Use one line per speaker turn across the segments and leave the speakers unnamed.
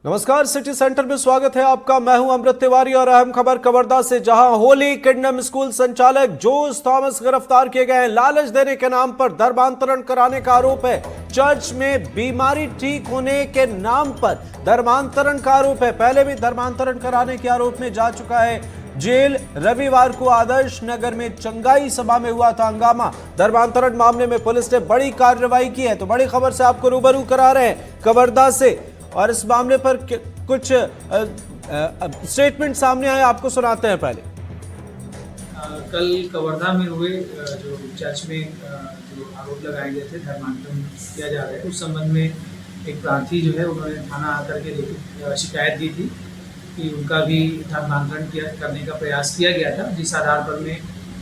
नमस्कार, city centre में स्वागत है आपका। मैं हूं अमृत तिवारी और अहम खबर कवर्धा से, जहां होली किंगडम स्कूल संचालक जोस थॉमस गिरफ्तार किए गए हैं। लालच देने के नाम पर धर्मांतरण कराने का आरोप है। चर्च में बीमारी ठीक होने के नाम पर धर्मांतरण का आरोप है। पहले भी धर्मांतरण कराने के आरोप में जा चुका है जेल। रविवार को आदर्श नगर में चंगाई सभा में हुआ था हंगामा। धर्मांतरण मामले में पुलिस ने बड़ी कार्रवाई की है। तो बड़ी खबर से आपको रूबरू करा रहे हैं कवर्धा से, और इस मामले पर कुछ स्टेटमेंट सामने आए, आपको सुनाते हैं। पहले
कल कवर्धा में हुए जो चर्च में जो आरोप लगाए गए थे धर्मांतरण किया जा रहा है, उस संबंध में एक प्रार्थी जो है उन्होंने थाना आकर के शिकायत दी थी कि उनका भी धर्मांतरण करने का प्रयास किया गया था, जिस आधार पर में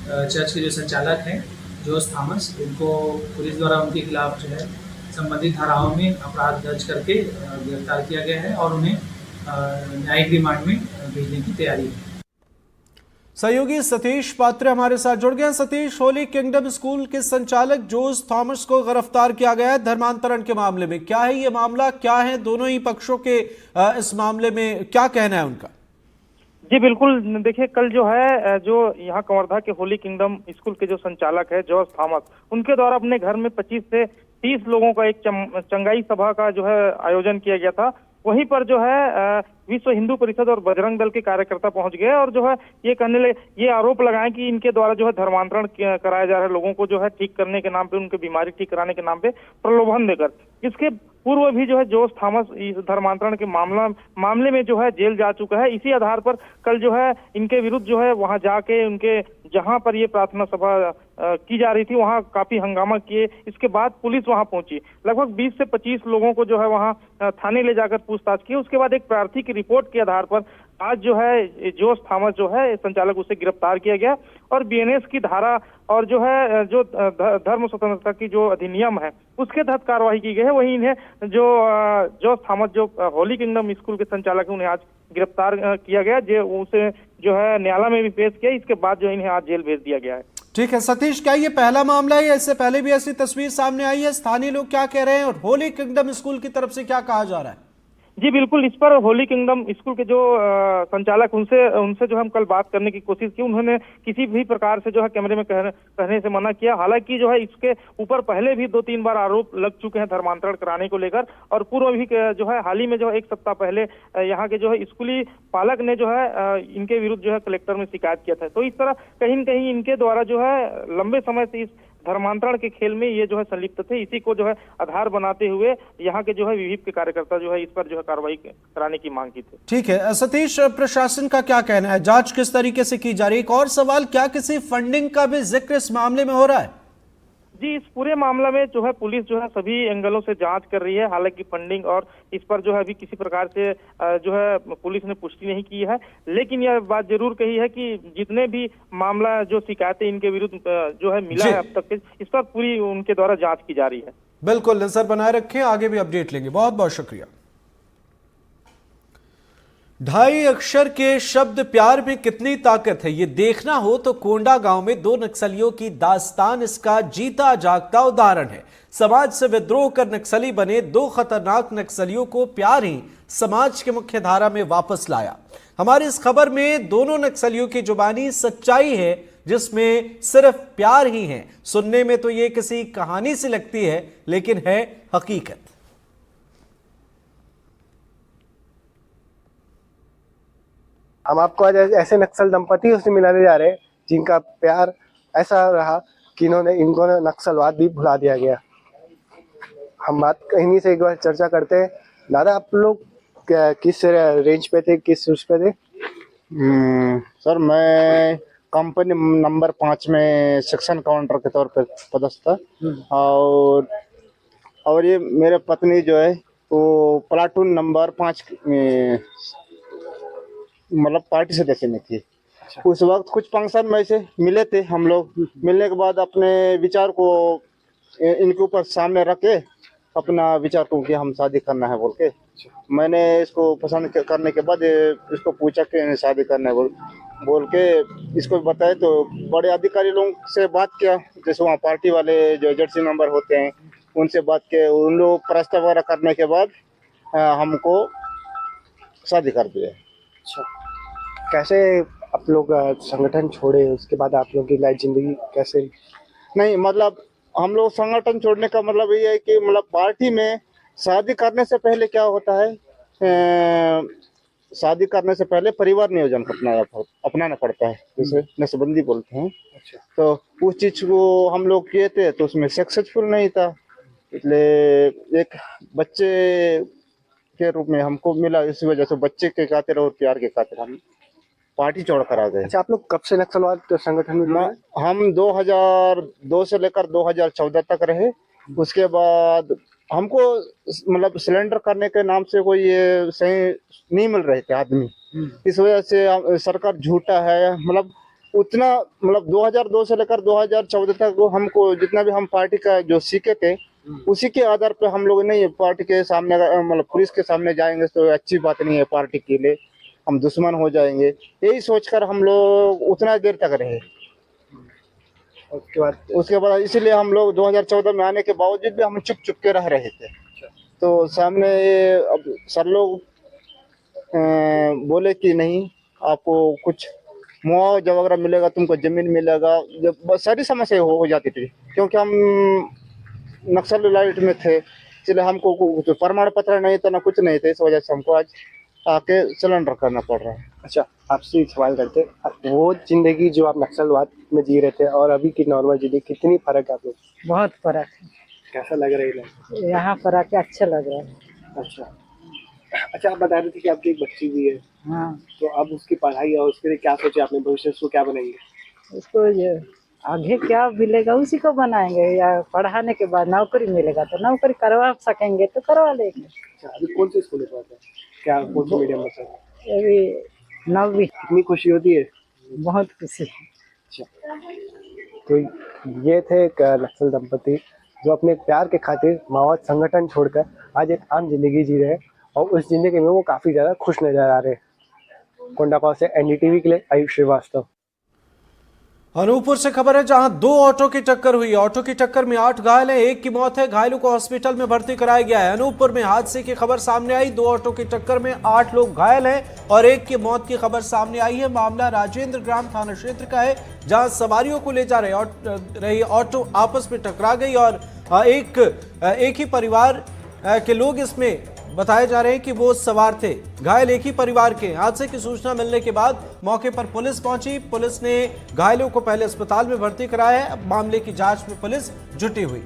चर्च के जो संचालक हैं जोस थॉमस, उनको पुलिस द्वारा उनके खिलाफ जो है संबंधित धाराओं में अपराध दर्ज करके गिरफ्तार किया गया है और उन्हें न्यायिक रिमांड में भेजने की तैयारी है।
सहयोगी सतीश पात्रे हमारे साथ जुड़ गए हैं। सतीश, होली किंगडम स्कूल के संचालक जोस थॉमस को गिरफ्तार किया गया है धर्मांतरण के मामले में। क्या है ये मामला, क्या है दोनों ही पक्षों के इस मामले में क्या कहना है उनका?
जी बिल्कुल, देखिए कल जो है जो यहाँ कवर्धा के होली किंगडम स्कूल के जो संचालक है जोस थॉमस, उनके द्वारा अपने घर में 25 से 30 लोगों का एक चंगाई सभा का जो है आयोजन किया गया था। वहीं पर जो है विश्व हिंदू परिषद और बजरंग दल के कार्यकर्ता पहुंच गए और जो है ये आरोप लगाए कि इनके द्वारा जो है धर्मांतरण कराया जा रहा है, लोगों को जो है ठीक करने के नाम पे, उनकी बीमारी ठीक कराने के नाम पे प्रलोभन देकर। इसके पूर्व भी जो है जोस थॉमस इस धर्मांतरण के मामले में जो है जेल जा चुका है। इसी आधार पर कल जो है इनके विरुद्ध जो है वहां जाके उनके जहां पर ये प्रार्थना सभा की जा रही थी वहां काफी हंगामा किए। इसके बाद पुलिस वहां पहुंची, लगभग 20 से 25 लोगों को जो है वहां थाने ले जाकर पूछताछ की। उसके बाद एक प्रार्थी की रिपोर्ट के आधार पर आज जो है जोस थॉमस जो है संचालक, उसे गिरफ्तार किया गया और बीएनएस की धारा और जो है जो धर्म स्वतंत्रता की जो अधिनियम है उसके तहत कार्रवाई की गई है। वहीं इन्हें जोस थॉमस जो होली किंगडम स्कूल के संचालक है, उन्हें आज गिरफ्तार किया गया। उसे जो है न्यायालय में भी पेश किया। इसके बाद जो इन्हें आज जेल भेज दिया गया है।
ठीक है सतीश, क्या ये पहला मामला है या इससे पहले भी ऐसी तस्वीर सामने आई है? स्थानीय लोग क्या कह रहे हैं और होली किंगडम स्कूल की तरफ से क्या कहा जा रहा है?
जी बिल्कुल, इस पर होली किंगडम स्कूल के जो संचालक उनसे जो हम कल बात करने की कोशिश की, उन्होंने किसी भी प्रकार से जो है कैमरे में कहने से मना किया। हालांकि जो है इसके ऊपर पहले भी 2-3 बार आरोप लग चुके हैं धर्मांतरण कराने को लेकर, और पूर्व भी जो है हाल ही में जो है 1 सप्ताह पहले यहाँ के जो है स्कूली पालक ने जो है इनके विरुद्ध जो है कलेक्टर में शिकायत किया था। तो इस तरह कहीं न कहीं इनके द्वारा जो है लंबे समय से इस धर्मांतरण के खेल में ये जो है संलिप्त थे। इसी को जो है आधार बनाते हुए यहाँ के जो है विहिप के कार्यकर्ता जो है इस पर जो है कार्रवाई कराने की मांग की थी।
ठीक है सतीश, प्रशासन का क्या कहना है? जांच किस तरीके से की जा रही है? एक और सवाल, क्या किसी फंडिंग का भी जिक्र इस मामले में हो रहा है?
जी, इस पूरे मामले में जो है पुलिस जो है सभी एंगलों से जांच कर रही है। हालांकि फंडिंग और इस पर जो है अभी किसी प्रकार से जो है पुलिस ने पुष्टि नहीं की है, लेकिन यह बात जरूर कही है कि जितने भी मामला जो शिकायतें इनके विरुद्ध जो है मिला है अब तक, इस पर पूरी उनके द्वारा जांच की जा रही है।
बिल्कुल, नजर बनाए रखें, आगे भी अपडेट लेंगे। बहुत बहुत शुक्रिया। 2.5 अक्षर के शब्द प्यार में कितनी ताकत है, ये देखना हो तो कोंडा गांव में 2 नक्सलियों की दास्तान इसका जीता जागता उदाहरण है। समाज से विद्रोह कर नक्सली बने 2 खतरनाक नक्सलियों को प्यार ही समाज के मुख्य धारा में वापस लाया। हमारी इस खबर में दोनों नक्सलियों की जुबानी सच्चाई है, जिसमें सिर्फ प्यार ही है। सुनने में तो ये किसी कहानी से लगती है, लेकिन है हकीकत।
हम आपको आज ऐसे नक्सल दंपति से मिलाने जा रहे हैं जिनका प्यार ऐसा रहा कि इनको नक्सलवाद भी भुला दिया गया। हम बात इन्हीं से एक बार चर्चा करते हैं। दादा, आप लोग किस रेंज पे थे, किस उस पे थे?
सर, मैं कंपनी नंबर 5 में सेक्शन काउंटर के तौर पर पदस्थ था, और ये मेरे पत्नी जो है वो प्लाटून नंबर 5 मतलब पार्टी सदस्य में थी। उस वक्त कुछ फंक्शन में से मिले थे हम लोग। मिलने के बाद अपने विचार को इनके ऊपर सामने रख के अपना विचार को कि हम शादी करना है बोल के, मैंने इसको पसंद करने के बाद इसको पूछा कि शादी करना है बोल के इसको बताया। तो बड़े अधिकारी लोगों से बात किया, जैसे वहाँ पार्टी वाले जो जर्सी मेंबर होते हैं उनसे बात किया। उन लोग प्रस्ताव वगैरह करने के बाद हमको शादी कर दिए।
अच्छा, कैसे आप लोग संगठन छोड़े, उसके बाद आप लोग की लाइफ जिंदगी कैसे?
नहीं मतलब हम लोग संगठन छोड़ने का मतलब ये है कि मतलब पार्टी में शादी करने से पहले क्या होता है, शादी करने से पहले परिवार नियोजन अपनाना पड़ता है, जिसे नसबंदी बोलते हैं।
अच्छा,
तो उस चीज को हम लोग किए थे तो उसमें सक्सेसफुल नहीं था, इसलिए एक बच्चे के रूप में हमको मिला, इसी वजह से बच्चे के खातिर और प्यार के खातिर हम पार्टी छोड़ कर आ गए।
अच्छा, आप लोग कब से नक्सलवाद संगठन में जुड़े?
हम 2002 से लेकर 2014 तक रहे। उसके बाद हमको मतलब सिलेंडर करने के नाम से कोई ये सही नहीं मिल रहे थे आदमी, इस वजह से सरकार झूठा है। मतलब उतना मतलब 2002 से लेकर 2014 तक वो हमको जितना भी हम पार्टी का जो सीखे थे उसी के आधार पे हम लोग नहीं पार्टी के सामने मतलब पुलिस के सामने जाएंगे तो अच्छी बात नहीं है, पार्टी के लिए हम दुश्मन हो जाएंगे, यही सोचकर हम लोग उतना देर तक रहे। उसके बाद इसीलिए हम लोग 2014 में आने के बावजूद भी हम चुप चुप के रह रहे थे। तो सामने अब सर लोग बोले कि नहीं आपको कुछ मुआवजा वगैरह मिलेगा, तुमको जमीन मिलेगा, जब सारी समस्या हो जाती थी क्योंकि हम नक्सल लाइट में थे, इसलिए हमको कुछ प्रमाण पत्र नहीं था ना कुछ नहीं था, इस वजह से हमको आज आके सिलेंडर करना पड़ रहा है।
अच्छा, आपसे एक सवाल करते हैं, वो जिंदगी जो आप नक्सलवाद में जी रहे थे और अभी की नॉर्मल जिंदगी कितनी फर्क है आप लोग?
बहुत फर्क है।
कैसा लग रहा है?
यहाँ पर आके अच्छा लग रहा है।
अच्छा, अच्छा, आप बता रहे थे कि आपकी एक बच्ची भी है,
हाँ,
तो अब उसकी पढ़ाई और उसके लिए क्या सोचे आपने, भविष्य उसको क्या बनाएंगे?
उसको ये आगे क्या मिलेगा उसी को बनाएंगे, या पढ़ाने के बाद नौकरी मिलेगा तो नौकरी करवा सकेंगे तो करवा लेंगे।
अच्छा, अभी कौन से स्कूल में पढ़ते हैं, क्या कौन से मीडियम में पढ़ते हैं?
अभी 9वीं।
कितनी खुशी होती है?
बहुत खुशी है।
अच्छा, तो ये थे एक नक्सल दंपति जो अपने प्यार के खातिर माओवाद संगठन छोड़कर आज एक आम जिंदगी जी रहे हैं और उस जिंदगी में वो काफी ज्यादा खुश नजर आ रहे हैं। कोंडागांव से एनडीटीवी के लिए आयुष श्रीवास्तव।
अनूपपुर से खबर है, जहां दो ऑटो की टक्कर हुई। ऑटो की टक्कर में 8 घायल हैं, एक की मौत है, घायलों को हॉस्पिटल में भर्ती कराया गया है। अनूपपुर में हादसे की खबर सामने आई, 2 ऑटो की टक्कर में 8 लोग घायल हैं और एक की मौत की खबर सामने आई है। मामला राजेंद्र ग्राम थाना क्षेत्र का है, जहां सवारियों को ले जा रही ऑटो आपस में टकरा गई और एक ही परिवार के लोग इसमें बताए जा रहे हैं कि वो सवार थे। घायल एक ही परिवार के। हादसे की सूचना मिलने के बाद मौके पर पुलिस पहुंची। पुलिस ने घायलों को पहले अस्पताल में भर्ती कराया है। अब मामले की जांच में पुलिस जुटी हुई।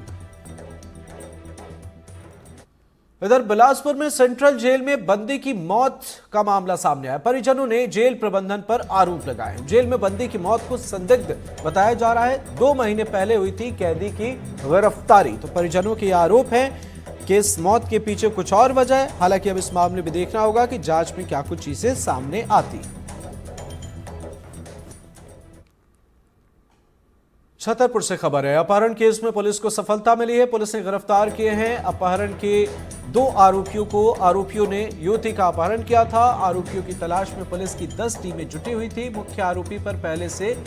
इधर बिलासपुर में सेंट्रल जेल में बंदी की मौत का मामला सामने आया। परिजनों ने जेल प्रबंधन पर आरोप लगाए। जेल में बंदी की मौत को संदिग्ध बताया जा रहा है। 2 महीने पहले हुई थी कैदी की गिरफ्तारी। तो परिजनों के आरोप है कि इस मौत के पीछे कुछ और वजह है। हालांकि अब इस मामले में देखना होगा कि जांच में क्या कुछ चीजें सामने आती। छतरपुर से खबर है, अपहरण केस में पुलिस को सफलता मिली है। पुलिस ने गिरफ्तार किए हैं अपहरण के 2 आरोपियों को। आरोपियों ने युवती का अपहरण किया था। आरोपियों की तलाश में पुलिस की 10 टीमें जुटी हुई थी। मुख्य आरोपी पर पहले से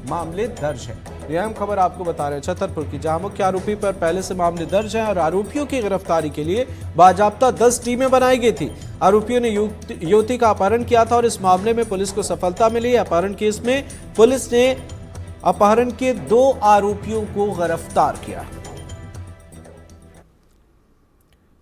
मामले दर्ज है। यह अहम खबर आपको बता रहे हैं छतरपुर की, जहां मुख्य आरोपी पर पहले से मामले दर्ज हैं और आरोपियों की गिरफ्तारी के लिए बाजाब्ता 10 टीमें बनाई गई थी। आरोपियों ने युवती का अपहरण किया था और इस मामले में पुलिस को सफलता मिली। अपहरण केस में पुलिस ने अपहरण के 2 आरोपियों को गिरफ्तार किया।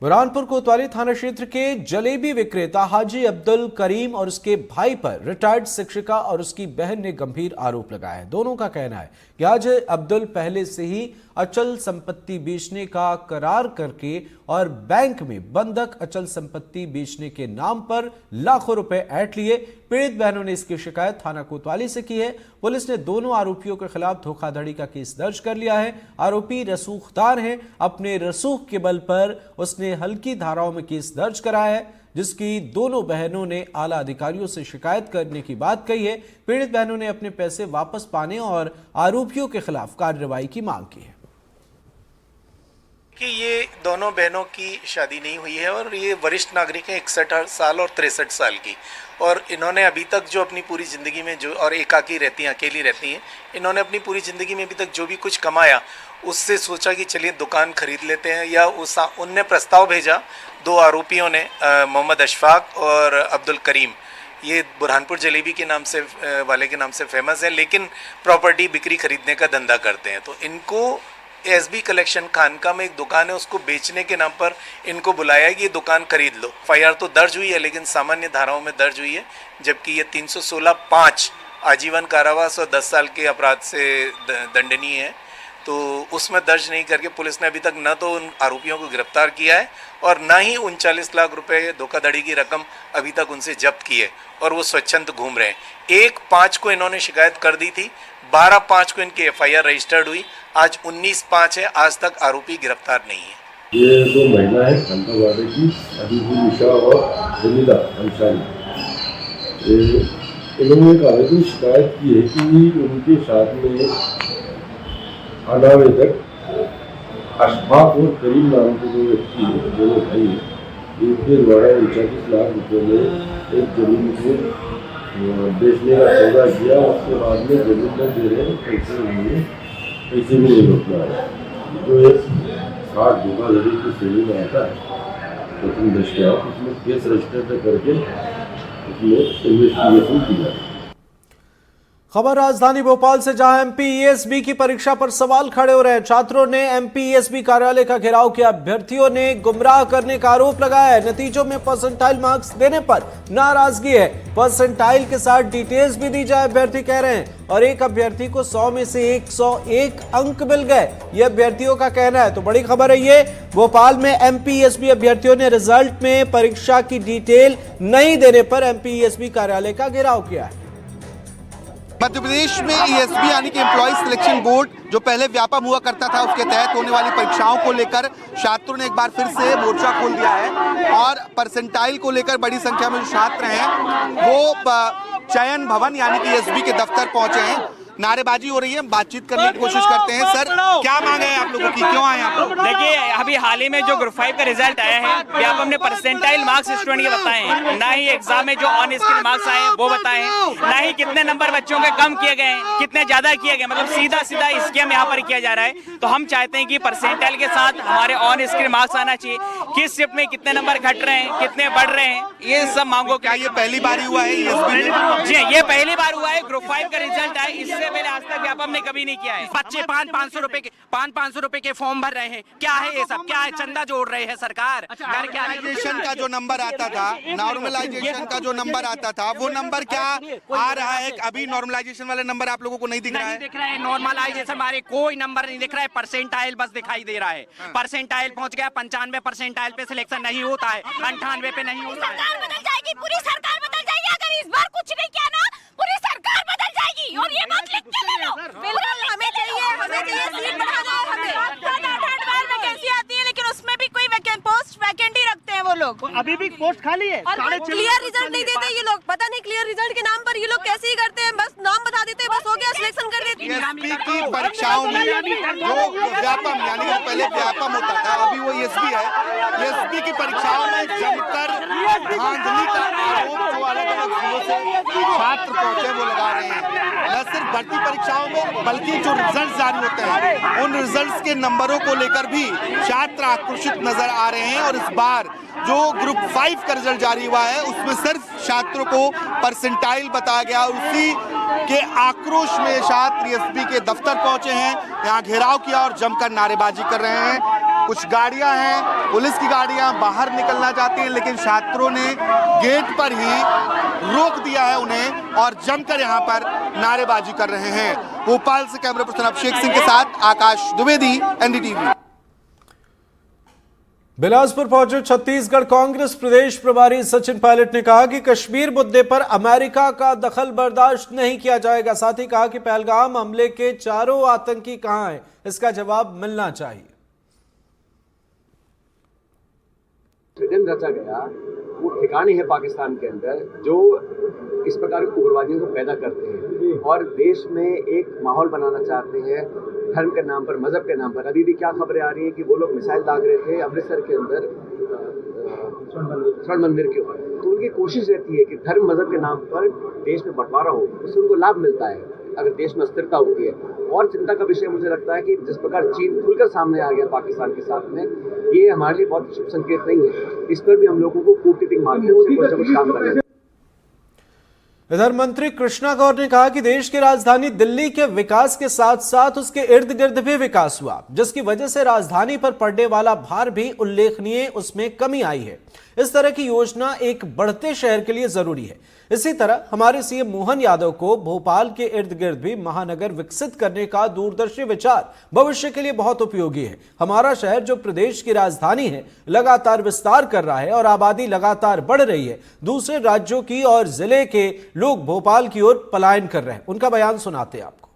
बुरहानपुर कोतवाली थाना क्षेत्र के जलेबी विक्रेता हाजी अब्दुल करीम और उसके भाई पर रिटायर्ड शिक्षिका और उसकी बहन ने गंभीर आरोप लगाए हैं। दोनों का कहना है कि हाजी अब्दुल पहले से ही अचल संपत्ति बेचने का करार करके और बैंक में बंधक अचल संपत्ति बेचने के नाम पर लाखों रुपए ऐंठ लिए। पीड़ित बहनों ने इसकी शिकायत थाना कोतवाली से की है। पुलिस ने दोनों आरोपियों के खिलाफ धोखाधड़ी का केस दर्ज कर लिया है। आरोपी रसूखदार हैं। अपने रसूख के बल पर उसने हल्की धाराओं में केस दर्ज कराया है, जिसकी दोनों बहनों ने आला अधिकारियों से शिकायत करने की बात कही है। पीड़ित बहनों ने अपने पैसे वापस पाने और आरोपियों के खिलाफ कार्रवाई की मांग की है।
कि ये दोनों बहनों की शादी नहीं हुई है और ये वरिष्ठ नागरिक हैं, 61 साल और 63 साल की, और इन्होंने अभी तक जो अपनी पूरी ज़िंदगी में जो और एकाकी रहती हैं, अकेली रहती हैं, इन्होंने अपनी पूरी ज़िंदगी में अभी तक जो भी कुछ कमाया उससे सोचा कि चलिए दुकान खरीद लेते हैं, या उनने प्रस्ताव भेजा दो आरोपियों ने मोहम्मद अशफाक और अब्दुल करीम, ये बुरहानपुर जलेबी के नाम से वाले के नाम से फेमस है, लेकिन प्रॉपर्टी बिक्री खरीदने का धंधा करते हैं। तो इनको एसबी कलेक्शन खानका में एक दुकान है, उसको बेचने के नाम पर इनको बुलाया कि ये दुकान खरीद लो। एफआईआर तो दर्ज हुई है, लेकिन सामान्य धाराओं में दर्ज हुई है, जबकि ये 316(5) आजीवन कारावास और 10 साल के अपराध से दंडनीय है। तो उसमें दर्ज नहीं करके पुलिस ने अभी तक न तो उन आरोपियों को गिरफ्तार किया है और न ही 39 लाख रुपए धोखाधड़ी की रकम अभी तक उनसे जब्त की है, और वो स्वच्छंद घूम रहे हैं। 1/5 को इन्होंने शिकायत कर दी थी, 12/5 को इनकी एफआईआर रजिस्टर्ड हुई, आज 19/5 है, आज तक आरोपी गिरफ्तार नहीं है।
ये दो महिला है खानका वाले की, अदीबी निशा और जमीला अंसारी। इन्होंने कहा कि शिकायत की है कि उनके साथ में अनावेदक अशफाक और करीम नाम के जो व्यक्ति है, दोनों भाई हैं, इनके द्वारा 39 लाख रुपये में एक जमीन को बेचने का सौदा किया। उसके बाद में जमीन न दे रहे हैं, पैसे भी नहीं रोकना है। जो एक 60 धोखाधड़ी की श्रेणी में आता है, प्रथम दृष्टया उसमें केस रजिस्टर करके उसमें इन्वेस्टिगेशन की जाए।
खबर राजधानी भोपाल से, जहां एमपीईएसबी की परीक्षा पर सवाल खड़े हो रहे हैं। छात्रों ने एमपीईएसबी कार्यालय का घेराव किया, अभ्यर्थियों ने गुमराह करने का आरोप लगाया है। नतीजों में परसेंटाइल मार्क्स देने पर नाराजगी है, परसेंटाइल के साथ डिटेल्स भी दी जाए, अभ्यर्थी कह रहे हैं। और एक अभ्यर्थी को 100 में से 101 अंक मिल गए, ये अभ्यर्थियों का कहना है। तो बड़ी खबर है ये, भोपाल में एमपीईएसबी अभ्यर्थियों ने रिजल्ट में परीक्षा की डिटेल नहीं देने पर एमपीईएसबी कार्यालय का घेराव किया है।
मध्य प्रदेश में ईएसबी यानी कि एम्प्लॉय सिलेक्शन बोर्ड जो पहले व्यापम हुआ करता था, उसके तहत होने वाली परीक्षाओं को लेकर छात्रों ने एक बार फिर से मोर्चा खोल दिया है और परसेंटाइल को लेकर बड़ी संख्या में जो छात्र हैं वो चयन भवन यानी कि ईएसबी के दफ्तर पहुंचे हैं। नारेबाजी हो रही है, बातचीत करने की कोशिश करते हैं। सर, क्या मांग है आप लोगों की, क्यों आए आप लोग?
देखिए, अभी हाल ही में जो ग्रुप 5 का रिजल्ट आया है, व्यापम ने परसेंटाइल मार्क्स स्टूडेंट के बताए हैं, ना ही एग्जाम में जो ऑन स्किल मार्क्स आए वो बताए हैं, ना ही कितने नंबर बच्चों के कम किए गए, कितने ज्यादा किए गए, मतलब सीधा सीधा स्कैम यहाँ पर किया जा रहा है। तो हम चाहते हैं कि परसेंटाइल के साथ हमारे ऑन स्किल मार्क्स आना चाहिए, किस शिफ्ट में कितने नंबर घट रहे हैं, कितने बढ़ रहे हैं, ये सब मांगो।
क्या ये पहली बार हुआ है ईएसबी में?
जी, ये पहली बार हुआ है, ग्रुप 5 का रिजल्ट आया, इससे पहले आज तक व्यापम ने कभी नहीं किया है।
बच्चे 500 रुपए के फॉर्म भर रहे हैं, क्या है ये सब, क्या है, चंदा जोड़ रहे हैं सरकार।
नॉर्मलाइजेशन का जो नंबर आता था, नॉर्मलाइजेशन का जो नंबर आता था, वो नंबर क्या आ रहा है? अभी नॉर्मलाइजेशन वाले नंबर आप लोगों को नहीं दिख रहा है?
दिख रहा है नॉर्मलाइजेशन हमारे कोई नंबर नहीं दिख रहा है, परसेंटाइल बस दिखाई दे रहा है। परसेंटाइल पहुंच गया 95 परसेंटाइल पे सिलेक्शन नहीं होता है, 98 पे नहीं होता है।
सरकार बदल जाएगी, पूरी सरकार बदल जाएगी अगर इस बार कुछ नहीं किया ना, पूरी सरकार बदल जाएगी। और ये बात लिख के ले लो, बिल्कुल हमें चाहिए सीट बढ़ा दो। हमें 8 बार वैकेंसी आती है, लेकिन उसमें भी कोई पोस्ट वैकेंट ही रखते हैं वो लोग।
अभी भी पोस्ट खाली है
और क्लियर रिजल्ट नहीं देते ये लोग, पता नहीं क्लियर रिजल्ट के नाम पर ये लोग कैसे ही करते हैं, बस नाम बता देते हैं, बस हो गया, सिलेक्शन कर देते हैं।
ईएसबी की परीक्षाओं में जो व्यापम यानी कि पहले व्यापम होता था, अभी वो ईएसबी है। ईएसबी की परीक्षाओं में जमकर धांधली का आरोप जो अलग अलग जिलों से छात्र पहुंचे वो लगा रहे हैं। न सिर्फ भर्ती परीक्षाओं में, बल्कि जो रिजल्ट जारी होते हैं उन रिजल्ट्स के नंबरों को लेकर भी छात्र आक्रोशित नजर आ रहे हैं। और इस बार जो ग्रुप 5 का रिजल्ट जारी हुआ है उसमें सिर्फ छात्रों को परसेंटाइल बताया गया, उसी के आक्रोश में छात्र ईएसबी के दफ्तर पहुंचे हैं, यहाँ घेराव किया और जमकर नारेबाजी कर रहे हैं। कुछ गाड़ियां हैं, पुलिस की गाड़ियां बाहर निकलना चाहती हैं, लेकिन छात्रों ने गेट पर ही रोक दिया है उन्हें और जमकर यहाँ पर नारेबाजी कर रहे हैं। भोपाल से कैमरा पर्सन अभिषेक सिंह के साथ आकाश द्विवेदी, एनडीटीवी।
बिलासपुर पहुंचे छत्तीसगढ़ कांग्रेस प्रदेश प्रभारी सचिन पायलट ने कहा कि कश्मीर मुद्दे पर अमेरिका का दखल बर्दाश्त नहीं किया जाएगा। साथ ही कहा कि पहलगाम हमले के चारों आतंकी कहां हैं, इसका जवाब मिलना चाहिए।
रचा गया वो ठिकाने है पाकिस्तान के अंदर जो इस प्रकार के उग्रवादियों को पैदा करते हैं और देश में एक माहौल बनाना चाहते हैं धर्म के नाम पर, मजहब के नाम पर। अभी भी क्या खबरें आ रही है कि वो लोग मिसाइल दाग रहे थे अमृतसर के अंदर स्वर्ण मंदिर के ऊपर। तो उनकी कोशिश रहती है कि धर्म मजहब के नाम पर देश में बंटवारा हो, उससे उनको लाभ मिलता है। अगर देश में अस्थिरता होती है। और चिंता का विषय मुझे लगता है कि जिस प्रकार चीन खुलकर सामने आ गया पाकिस्तान के साथ में, ये हमारे लिए बहुत शुभ संकेत नहीं है। इस पर भी हम लोगों को कूटनीतिक माध्यम से कुछ न कुछ काम करना है।
इधर मंत्री कृष्णा गौर ने कहा कि देश की राजधानी दिल्ली के विकास के साथ साथ उसके इर्द गिर्द भी विकास हुआ, जिसकी वजह से राजधानी पर पड़ने वाला भार भी उल्लेखनीय उसमें कमी आई है। इस तरह की योजना एक बढ़ते शहर के लिए जरूरी है। इसी तरह हमारे सीएम मोहन यादव को भोपाल के इर्द गिर्द भी महानगर विकसित करने का दूरदर्शी विचार भविष्य के लिए बहुत उपयोगी है। हमारा शहर जो प्रदेश की राजधानी है लगातार विस्तार कर रहा है और आबादी लगातार बढ़ रही है। दूसरे राज्यों की और जिले के लोग भोपाल की ओर पलायन कर रहे हैं। उनका बयान सुनाते हैं आपको।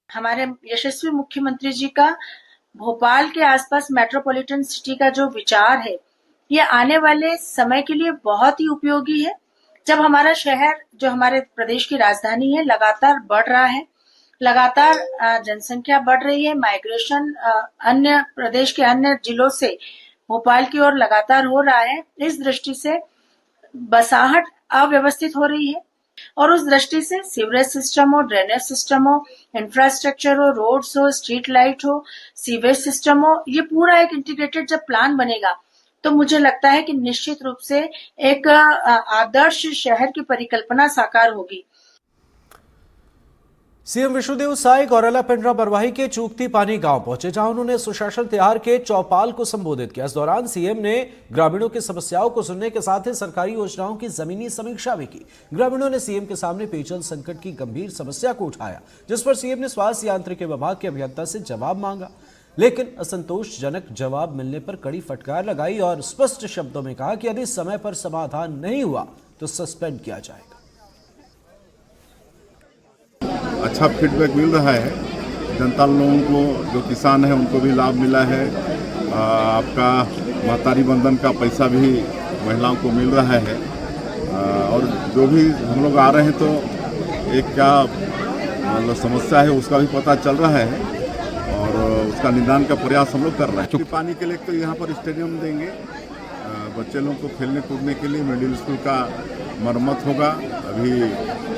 हमारे यशस्वी मुख्यमंत्री जी का भोपाल के आसपास मेट्रोपॉलिटन सिटी का जो विचार है, ये आने वाले समय के लिए बहुत ही उपयोगी है। जब हमारा शहर जो हमारे प्रदेश की राजधानी है लगातार बढ़ रहा है, लगातार जनसंख्या बढ़ रही है, माइग्रेशन अन्य प्रदेश के अन्य जिलों से भोपाल की ओर लगातार हो रहा है। इस दृष्टि से बसाहट अव्यवस्थित हो रही है और उस दृष्टि से सीवरेज सिस्टम हो, ड्रेनेज सिस्टम हो, इंफ्रास्ट्रक्चर हो, रोड्स हो, स्ट्रीट लाइट हो, सीवेज सिस्टम हो, ये पूरा एक इंटीग्रेटेड जब प्लान बनेगा तो मुझे लगता है कि निश्चित रूप से एक आदर्श शहर की परिकल्पना साकार होगी।
सीएम विष्णुदेव साय गौरेला पिंडरा बरवाही के चूकती पानी गांव पहुंचे, जहां उन्होंने सुशासन त्योहार के चौपाल को संबोधित किया। इस दौरान सीएम ने ग्रामीणों की समस्याओं को सुनने के साथ ही सरकारी योजनाओं की जमीनी समीक्षा भी की। ग्रामीणों ने सीएम के सामने पेयजल संकट की गंभीर समस्या को उठाया, जिस पर सीएम ने स्वास्थ्य यांत्रिकी विभाग के अभियंता से जवाब मांगा, लेकिन असंतोषजनक जवाब मिलने पर कड़ी फटकार लगाई और स्पष्ट शब्दों में कहा कि यदि समय पर समाधान नहीं हुआ तो सस्पेंड किया जाएगा।
अच्छा फीडबैक मिल रहा है, जनता लोगों को, जो किसान है उनको भी लाभ मिला है। आपका महतारी बंधन का पैसा भी महिलाओं को मिल रहा है। और जो भी हम लोग आ रहे हैं तो एक क्या मतलब समस्या है उसका भी पता चल रहा है और उसका निदान का प्रयास हम लोग कर रहे हैं। पानी के लिए तो यहाँ पर स्टेडियम देंगे, बच्चे लोगों को खेलने कूदने के लिए मिडिल स्कूल का मरम्मत होगा। अभी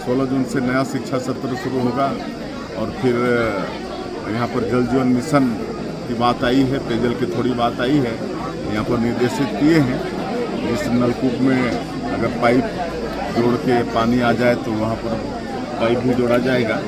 16 जून से नया शिक्षा सत्र शुरू होगा और फिर यहाँ पर जल जीवन मिशन की बात आई है, पेयजल की थोड़ी बात आई है, यहाँ पर निर्देशित किए हैं। इस नलकूप में अगर पाइप जोड़ के पानी आ जाए तो वहाँ पर पाइप भी जोड़ा जाएगा।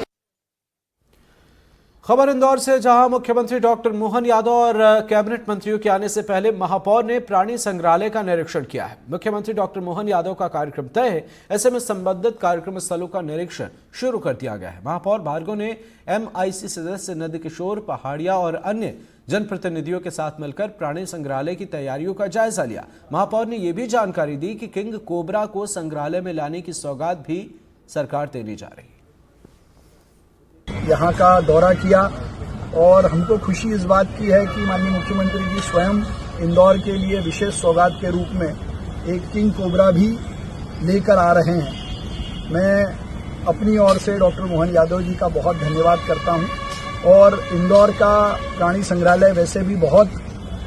खबर इंदौर से, जहां मुख्यमंत्री डॉक्टर मोहन यादव और कैबिनेट मंत्रियों के आने से पहले महापौर ने प्राणी संग्रहालय का निरीक्षण किया है। मुख्यमंत्री डॉक्टर मोहन यादव का कार्यक्रम तय है, ऐसे में संबंधित कार्यक्रम स्थलों का निरीक्षण शुरू कर दिया गया है। महापौर भार्गव ने MIC सदस्य नंदकिशोर पहाड़िया और अन्य जनप्रतिनिधियों के साथ मिलकर प्राणी संग्रहालय की तैयारियों का जायजा लिया। महापौर ने यह भी जानकारी दी कि किंग कोबरा को संग्रहालय में लाने की सौगात भी सरकार देने जा रही है।
यहाँ का दौरा किया और हमको खुशी इस बात की है कि माननीय मुख्यमंत्री जी स्वयं इंदौर के लिए विशेष सौगात के रूप में एक किंग कोबरा भी लेकर आ रहे हैं। मैं अपनी ओर से डॉक्टर मोहन यादव जी का बहुत धन्यवाद करता हूं और इंदौर का प्राणी संग्रहालय वैसे भी बहुत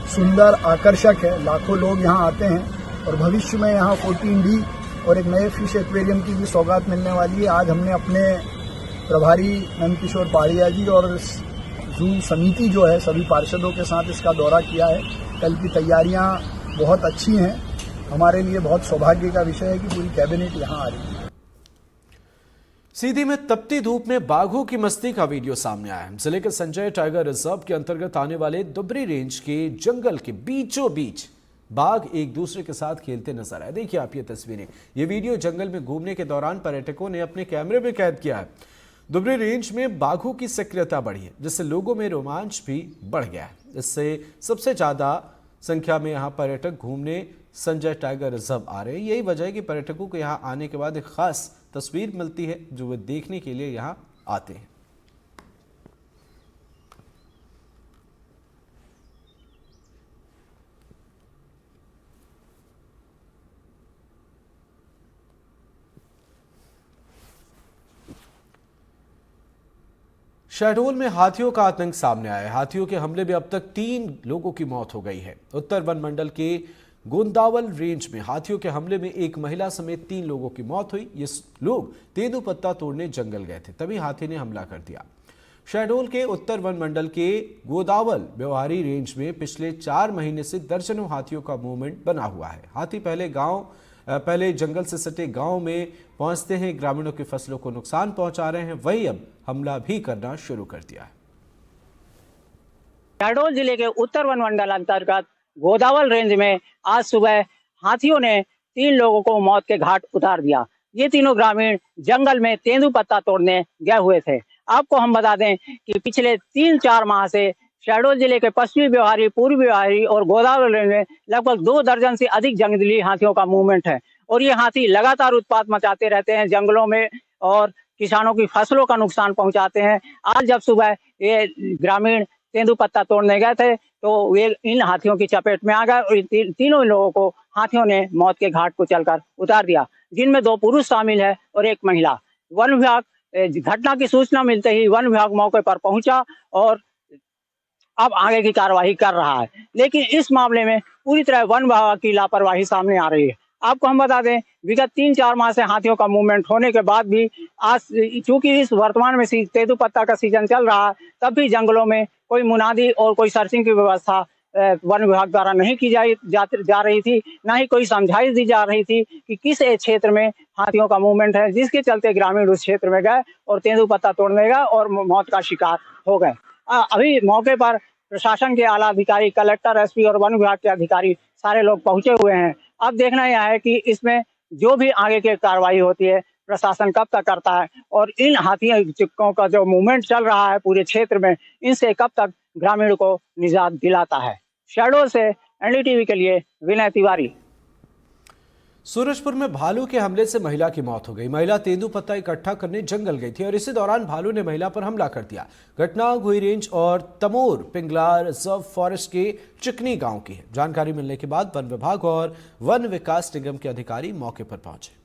सुंदर आकर्षक है, लाखों लोग यहाँ आते हैं और भविष्य में यहाँ 14D और एक नए फिश एक्वेरियम की भी सौगात मिलने वाली है। आज हमने अपने प्रभारी नंदकिशोर पहाड़िया जी और जू समिति जो है सभी पार्षदों के साथ इसका दौरा किया है। कल की तैयारियां बहुत अच्छी हैं। हमारे लिए बहुत सौभाग्य का विषय है कि पूरी कैबिनेट यहां आ रही है।
सीधी में तपती धूप में बाघों की मस्ती का वीडियो सामने आया है। जिले के संजय टाइगर रिजर्व के अंतर्गत आने वाले दुबरी रेंज के जंगल के बीचों बीच बाघ एक दूसरे के साथ खेलते नजर आए। देखिए आप ये तस्वीरें। ये वीडियो जंगल में घूमने के दौरान पर्यटकों ने अपने कैमरे में कैद किया है। दुबरी रेंज में बाघों की सक्रियता बढ़ी है, जिससे लोगों में रोमांच भी बढ़ गया है। इससे सबसे ज्यादा संख्या में यहाँ पर्यटक घूमने संजय टाइगर रिजर्व आ रहे हैं। यही वजह है कि पर्यटकों को यहाँ आने के बाद एक खास तस्वीर मिलती है जो वे देखने के लिए यहाँ आते हैं। शहडोल में हाथियों का आतंक सामने आया है। हाथियों के हमले में अब तक 3 लोगों की मौत हो गई है। उत्तर वन मंडल के गोंदावल रेंज में हाथियों के हमले में एक महिला समेत 3 लोगों की मौत हुई। ये लोग तेंदूपत्ता तोड़ने जंगल गए थे, तभी हाथी ने हमला कर दिया। शहडोल के उत्तर वन मंडल के गोदावल व्यवहारी रेंज में पिछले 4 महीने से दर्जनों हाथियों का मूवमेंट बना हुआ है। हाथी पहले जंगल से सटे गांव में पहुंचते हैं, ग्रामीणों की फसलों को नुकसान पहुंचा रहे हैं, वही अब हमला भी करना शुरू कर दिया है।
शहडोल जिले के उत्तर वन मंडल अंतर्गत गोदावल रेंज में आज सुबह हाथियों ने 3 लोगों को मौत के घाट उतार दिया। ये तीनों ग्रामीण जंगल में तेंदूपत्ता तोड़ने गए हुए थे। आपको हम बता दें कि पिछले 3-4 माह से शहडोल जिले के पश्चिमी व्यवहारी, पूर्वी व्यवहारी और गोदावरी रेंज में लगभग 2 दर्जन से अधिक जंगली हाथियों का मूवमेंट है और ये हाथी लगातार उत्पात मचाते रहते हैं जंगलों में और किसानों की फसलों का नुकसान पहुंचाते हैं। आज जब सुबह ये ग्रामीण तेंदूपत्ता तोड़ने गए थे तो वे इन हाथियों की चपेट में आ गए और तीनों लोगों को हाथियों ने मौत के घाट को चलकर उतार दिया, जिनमें 2 पुरुष शामिल है और 1 महिला। वन विभाग घटना की सूचना मिलते ही वन विभाग मौके पर पहुंचा और अब आगे की कार्रवाई कर रहा है, लेकिन इस मामले में पूरी तरह वन विभाग की लापरवाही सामने आ रही है। आपको हम बता दें, विगत 3-4 माह से हाथियों का मूवमेंट होने के बाद भी आज चूंकि इस वर्तमान में तेंदूपत्ता का सीजन चल रहा है, तब भी जंगलों में कोई मुनादी और कोई सर्चिंग की व्यवस्था वन विभाग द्वारा नहीं की जा रही थी, ना ही कोई समझाइश दी जा रही थी कि किस क्षेत्र में हाथियों का मूवमेंट है, जिसके चलते ग्रामीण उस क्षेत्र में गए और तेंदूपत्ता तोड़ने गए और मौत का शिकार हो गए। अभी मौके पर प्रशासन के आला अधिकारी, कलेक्टर, एसपी और वन विभाग के अधिकारी सारे लोग पहुंचे हुए हैं। अब देखना यह है कि इसमें जो भी आगे की कार्रवाई होती है प्रशासन कब तक करता है और इन हाथियों का जो मूवमेंट चल रहा है पूरे क्षेत्र में, इनसे कब तक ग्रामीण को निजात दिलाता है। शहडोल से एनडीटीवी के लिए विनय तिवारी।
सूरजपुर में भालू के हमले से महिला की मौत हो गई। महिला तेंदूपत्ता इकट्ठा करने जंगल गई थी और इसी दौरान भालू ने महिला पर हमला कर दिया। घटना घुई रेंज और तमोर पिंगला रिजर्व फॉरेस्ट के चिकनी गांव की है। जानकारी मिलने के बाद वन विभाग और वन विकास निगम के अधिकारी मौके पर पहुंचे।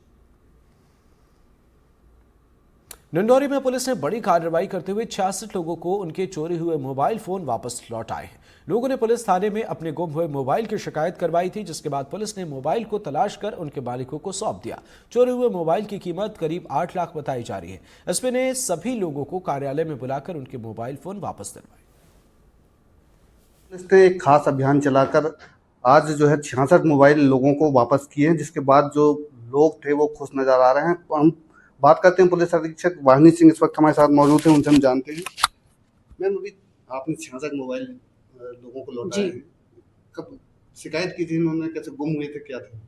निंदौरी में पुलिस ने बड़ी कार्रवाई करते हुए 66 लोगों को उनके चोरी हुए मोबाइल फोन वापस लौटाए हैं। लोगों ने पुलिस थाने में अपने गुम हुए मोबाइल की शिकायत करवाई थी, जिसके बाद पुलिस ने मोबाइल को तलाश कर उनके मालिकों को सौंप दिया। चोरी हुए मोबाइल की कीमत करीब 8 लाख बताई जा रही है। एसपी ने सभी लोगों को कार्यालय में बुलाकर उनके मोबाइल फोन वापस दिलवाए।
पुलिस ने एक खास अभियान चलाकर आज जो है 66 मोबाइल लोगों को वापस किए हैं, जिसके बाद जो लोग थे वो खुश नजर आ रहे हैं। हम बात करते हैं पुलिस अधीक्षक वाहिनी सिंह इस वक्त हमारे साथ मौजूद हैं, उनसे हम जानते हैं। मैम, अभी आपने 66 मोबाइल लोगों को लौटाए हैं, कब शिकायत की थी इन्होंने, कैसे गुम हुए थे, क्या था?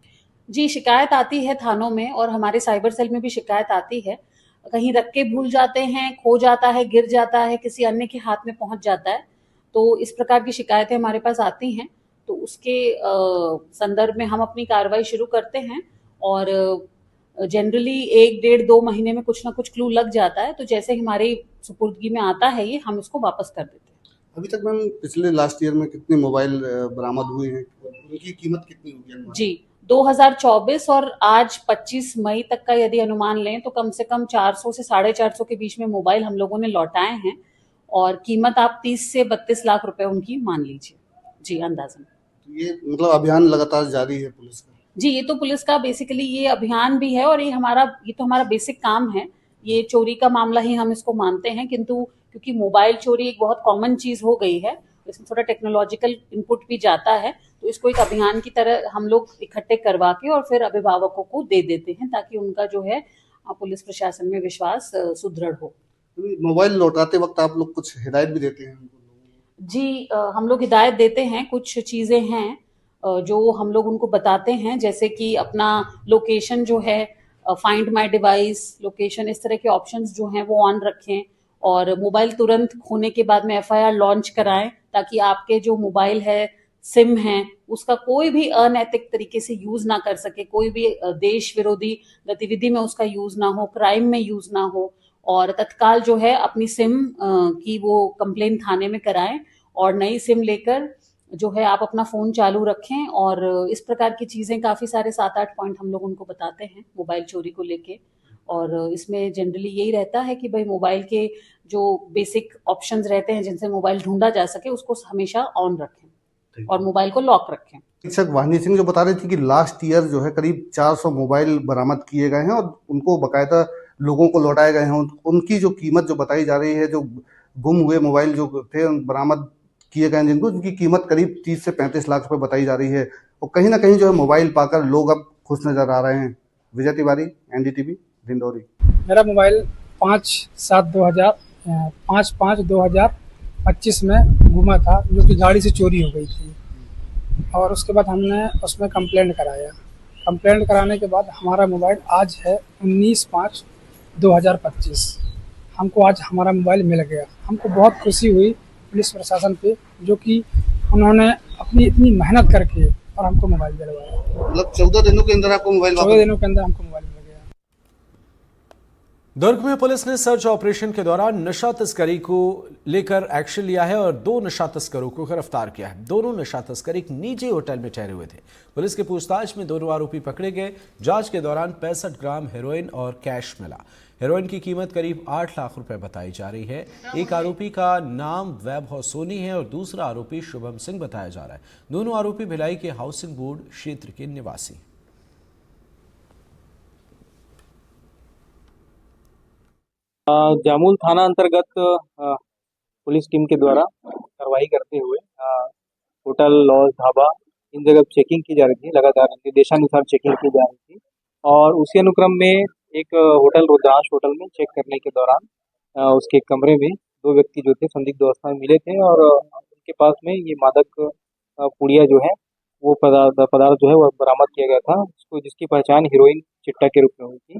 जी, शिकायत आती है थानों में और हमारे साइबर सेल में भी शिकायत आती है। कहीं रख के भूल जाते हैं, खो जाता है, गिर जाता है, किसी अन्य के हाथ में पहुंच जाता है, तो इस प्रकार की शिकायतें हमारे पास आती हैं। तो उसके संदर्भ में हम अपनी कार्रवाई शुरू करते हैं और जनरली 1-1.5-2 महीने में कुछ ना कुछ क्लू लग जाता है। तो जैसे हमारी सुपुर्दगी में आता है ये, हम इसको वापस कर देते हैं।
अभी तक मैम पिछले लास्ट ईयर में कितने मोबाइल बरामद हुए हैं, उनकी कीमत कितनी होगी?
जी, 2024 और आज 25 मई तक का यदि अनुमान लें तो कम से कम 400 से 450 के बीच में मोबाइल हम लोगों ने लौटाए हैं और कीमत आप 30 से 32 लाख रुपए उनकी मान लीजिए। जी, अंदाजन।
तो ये मतलब अभियान लगातार जारी है पुलिस का?
जी, ये तो पुलिस का बेसिकली ये अभियान भी है और ये तो हमारा बेसिक काम है। ये चोरी का मामला ही हम इसको मानते हैं, किंतु क्योंकि मोबाइल चोरी एक बहुत कॉमन चीज हो गई है, इसमें थोड़ा टेक्नोलॉजिकल इनपुट भी जाता है, तो इसको एक अभियान की तरह हम लोग इकट्ठे करवा के और फिर अभिभावकों को दे देते हैं ताकि उनका जो है पुलिस प्रशासन में विश्वास सुदृढ़ हो।
मोबाइल लौटाते वक्त आप लोग कुछ हिदायत भी देते हैं?
जी, हम लोग हिदायत देते हैं। कुछ चीजें हैं जो हम लोग उनको बताते हैं, जैसे कि अपना लोकेशन जो है, फाइंड माय डिवाइस लोकेशन, इस तरह के ऑप्शंस जो हैं वो ऑन रखें और मोबाइल तुरंत खोने के बाद में एफआईआर लॉन्च कराएं ताकि आपके जो मोबाइल है, सिम है, उसका कोई भी अनैतिक तरीके से यूज ना कर सके, कोई भी देश विरोधी गतिविधि में उसका यूज ना हो, क्राइम में यूज ना हो, और तत्काल जो है अपनी सिम की वो कंप्लेन थाने में कराएं और नई सिम लेकर जो है आप अपना फोन चालू रखें। और इस प्रकार की चीजें काफी सारे 7-8 पॉइंट हम लोग उनको बताते हैं मोबाइल चोरी को लेके। और इसमें जनरली यही रहता है कि भाई मोबाइल के जो बेसिक ऑप्शंस रहते हैं जिनसे मोबाइल ढूंढा जा सके, उसको हमेशा ऑन रखें और मोबाइल को लॉक रखें।
शिक्षक वाहिनी सिंह जो बता रही थी कि लास्ट ईयर जो है करीब 400 मोबाइल बरामद किए गए हैं और उनको बकायदा लोगों को लौटाए गए हैं। उनकी जो कीमत जो बताई जा रही है, जो गुम हुए मोबाइल जो थे बरामद किए गए हैं जिनको, उनकी कीमत करीब 30 से 35 लाख रुपए बताई जा रही है। और कहीं ना कहीं जो है मोबाइल पाकर लोग अब खुश नजर आ रहे हैं। विजय तिवारी, एनडीटीवी, ढिंडोरी।
मेरा मोबाइल 5/5/2025 में गुमा था, जो कि गाड़ी से चोरी हो गई थी। और उसके बाद हमने उसमें कंप्लेंट कराया। कंप्लेंट कराने के बाद हमारा मोबाइल आज है 19/5/2025। हमको आज हमारा मोबाइल मिल गया। हमको बहुत खुशी हुई पुलिस प्रशासन पे, जो कि उन्होंने अपनी इतनी मेहनत करके और हमको मोबाइल दिलवाया।
मतलब 14 दिनों के अंदर आपको मोबाइल
14 दिनों के अंदर हमको मोबाइल मिल गया।
दुर्ग में पुलिस ने सर्च ऑपरेशन के दौरान नशा तस्करी को लेकर एक्शन लिया है और 2 नशा तस्करों को गिरफ्तार किया है। दोनों नशा तस्कर एक निजी होटल में ठहरे हुए थे। पुलिस के पूछताछ में दोनों आरोपी पकड़े गए। जांच के दौरान 65 ग्राम हेरोइन और कैश मिला। हेरोइन की कीमत करीब 8 लाख रुपए बताई जा रही है। एक आरोपी का नाम वैभव सोनी है और दूसरा आरोपी शुभम सिंह बताया जा रहा है। दोनों आरोपी भिलाई के हाउसिंग बोर्ड क्षेत्र के निवासी।
जामुल थाना अंतर्गत पुलिस टीम के द्वारा कार्रवाई करते हुए होटल, लॉज, ढाबा इन जगह चेकिंग की जा रही थी। लगातार निर्देशानुसार चेकिंग की जा रही थी और उसी अनुक्रम में एक होटल, रुद्रांश होटल में चेक करने के दौरान उसके कमरे में 2 व्यक्ति जो थे संदिग्ध अवस्था में मिले थे और उनके पास में ये मादक पुड़िया जो है वो पदार्थ जो है वो बरामद किया गया था, जिसकी पहचान हीरोइन चिट्टा के रूप में हुई थी।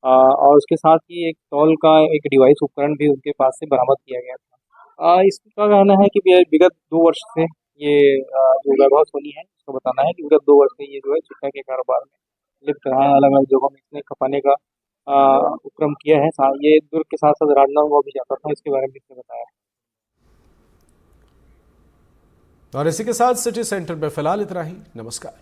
और उसके साथ ही एक तौल का एक डिवाइस उपकरण भी उनके पास से बरामद किया गया था। इसका कहना है कि विगत 2 वर्ष से ये जो वैभव सोनी है, उसका बताना है कि विगत 2 वर्ष से ये जो है चिट्टा के कारोबार में लिप्त रहा है। अलग अलग जगहों में इसने खपाने का उपक्रम किया है। ये दुर्ग के साथ साथ राजनांदगांव भी जाता था, इसके बारे में इसने बताया।
और इसी के साथ सिटी सेंटर में फिलहाल इतना ही। नमस्कार।